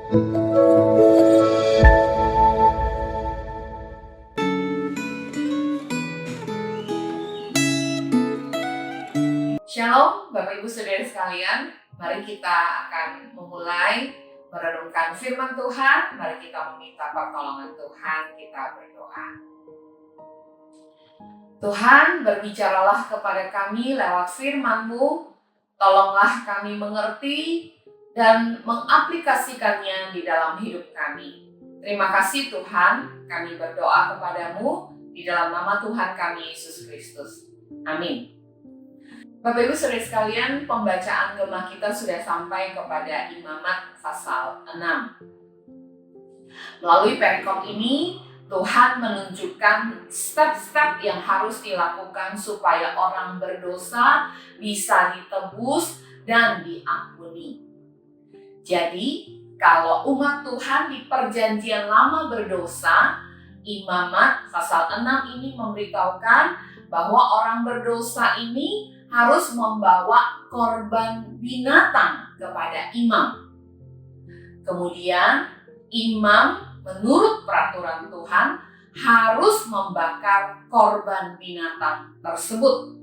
Shalom Bapak Ibu Saudara sekalian, mari kita akan memulai merenungkan firman Tuhan. Mari kita meminta pertolongan Tuhan, kita berdoa. Tuhan, berbicaralah kepada kami lewat firman-Mu, tolonglah kami mengerti dan mengaplikasikannya di dalam hidup kami. Terima kasih Tuhan, kami berdoa kepadamu di dalam nama Tuhan kami Yesus Kristus. Amin. Bapak Ibu Saudara sekalian, pembacaan Gema kita sudah sampai kepada Imamat pasal 6. Melalui perikop ini, Tuhan menunjukkan step-step yang harus dilakukan supaya orang berdosa bisa ditebus dan diampuni. Jadi, kalau umat Tuhan di Perjanjian Lama berdosa, Imamat pasal 6 ini memberitahukan bahwa orang berdosa ini harus membawa korban binatang kepada imam. Kemudian imam menurut peraturan Tuhan harus membakar korban binatang tersebut.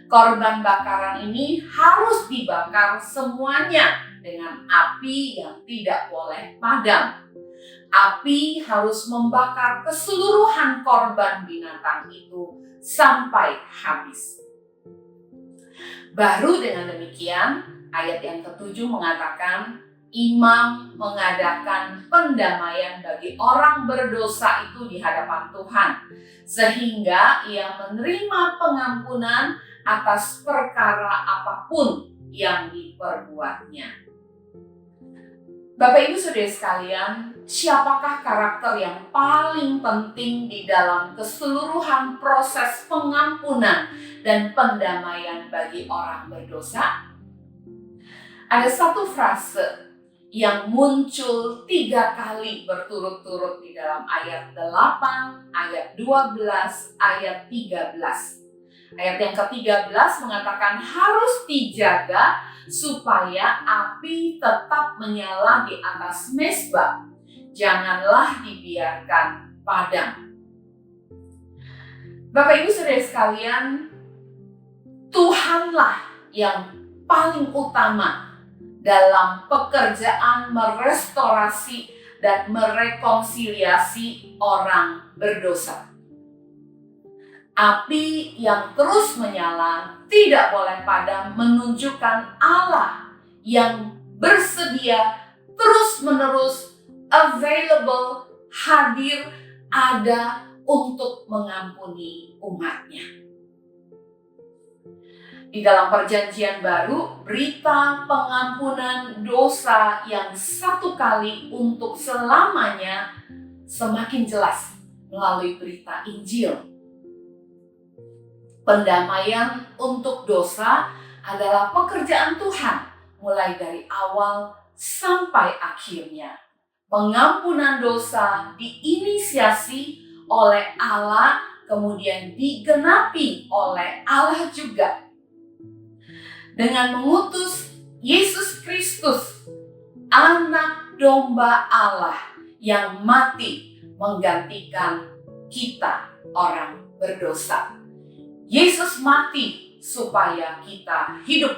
Korban bakaran ini harus dibakar semuanya dengan api yang tidak boleh padam. Api harus membakar keseluruhan korban binatang itu sampai habis. Baru dengan demikian, ayat yang ke-7 mengatakan imam mengadakan pendamaian bagi orang berdosa itu di hadapan Tuhan, sehingga ia menerima pengampunan atas perkara apapun yang diperbuatnya. Bapak Ibu Saudara sekalian, siapakah karakter yang paling penting di dalam keseluruhan proses pengampunan dan pendamaian bagi orang berdosa? Ada satu frase yang muncul 3 kali berturut-turut di dalam ayat 8, ayat 12, ayat 13. Ayat yang ke-13 mengatakan harus dijaga supaya api tetap menyala di atas mezbah. Janganlah dibiarkan padam. Bapak Ibu Saudara sekalian, Tuhanlah yang paling utama dalam pekerjaan merestorasi dan merekonsiliasi orang berdosa. Api yang terus menyala, tidak boleh padam, menunjukkan Allah yang bersedia terus-menerus available, hadir, ada untuk mengampuni umatnya. Di dalam Perjanjian Baru, berita pengampunan dosa yang satu kali untuk selamanya semakin jelas melalui berita Injil. Pendamaian untuk dosa adalah pekerjaan Tuhan mulai dari awal sampai akhirnya. Pengampunan dosa diinisiasi oleh Allah, kemudian digenapi oleh Allah juga. Dengan mengutus Yesus Kristus, anak domba Allah yang mati menggantikan kita orang berdosa. Yesus mati supaya kita hidup.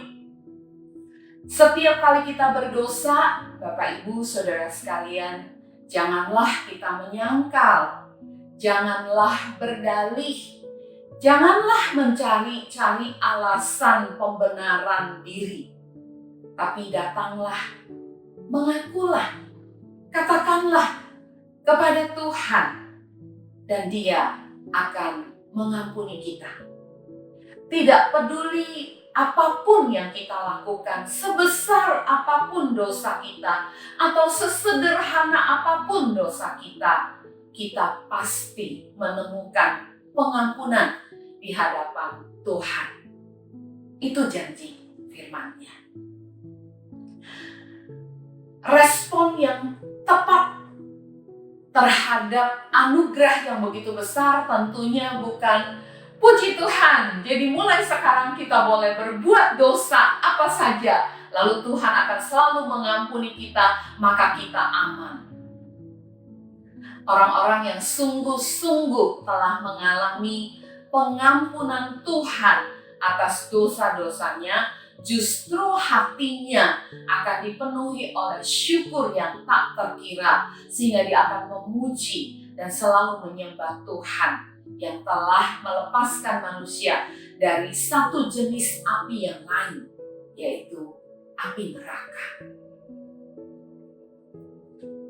Setiap kali kita berdosa, Bapak Ibu Saudara sekalian, janganlah kita menyangkal, janganlah berdalih, janganlah mencari-cari alasan pembenaran diri. Tapi datanglah, mengakulah, katakanlah kepada Tuhan, dan Dia akan mengampuni kita. Tidak peduli apapun yang kita lakukan, sebesar apapun dosa kita, atau sesederhana apapun dosa kita, kita pasti menemukan pengampunan di hadapan Tuhan. Itu janji firman-Nya. Respon yang tepat terhadap anugerah yang begitu besar tentunya bukan puji Tuhan, jadi mulai sekarang kita boleh berbuat dosa apa saja, lalu Tuhan akan selalu mengampuni kita, maka kita aman. Orang-orang yang sungguh-sungguh telah mengalami pengampunan Tuhan atas dosa-dosanya, justru hatinya akan dipenuhi oleh syukur yang tak terkira, sehingga dia akan memuji dan selalu menyembah Tuhan yang telah melepaskan manusia dari satu jenis api yang lain, yaitu api neraka.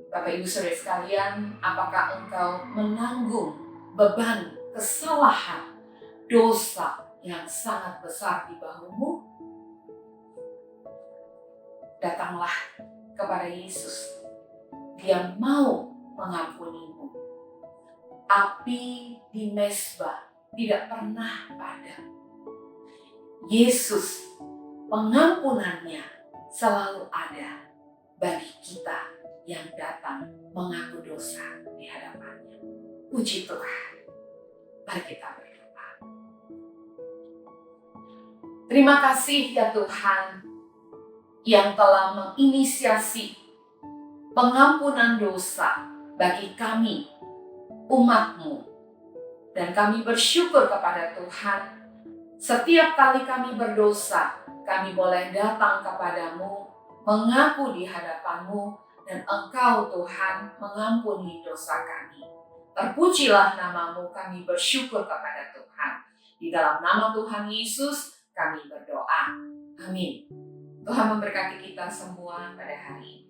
Bapak Ibu Saudara sekalian, apakah engkau menanggung beban kesalahan, dosa yang sangat besar di bahumu? Datanglah kepada Yesus. Dia mau mengampunimu. Api di mezbah tidak pernah padam. Yesus, pengampunannya selalu ada bagi kita yang datang mengaku dosa di hadapannya. Puji Tuhan. Mari kita berdoa. Terima kasih ya Tuhan yang telah menginisiasi pengampunan dosa bagi kami, umat-Mu. Dan kami bersyukur kepada Tuhan, setiap kali kami berdosa, kami boleh datang kepadamu, mengaku di hadapan-Mu, dan Engkau Tuhan mengampuni dosa kami. Terpujilah nama-Mu, kami bersyukur kepada Tuhan. Di dalam nama Tuhan Yesus kami berdoa. Amin. Tuhan memberkati kita semua pada hari ini.